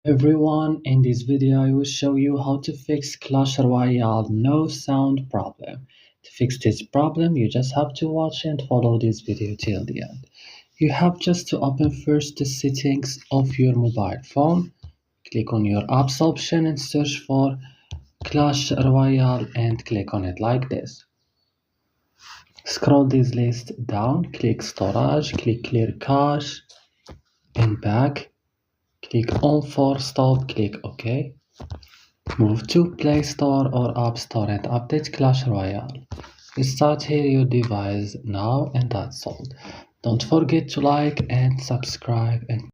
Everyone, in this video I will show you how to fix Clash Royale no sound problem. To fix this problem, you just have to watch and follow this video till the end. You have just to open first the settings of your mobile phone. Click on your apps option and search for Clash Royale and click on it like this. Scroll this list down, click storage, click clear cache and back. Click on forestall, click OK. Move to Play Store or App Store and update Clash Royale. Start here your device now and that's all. Don't forget to like and subscribe and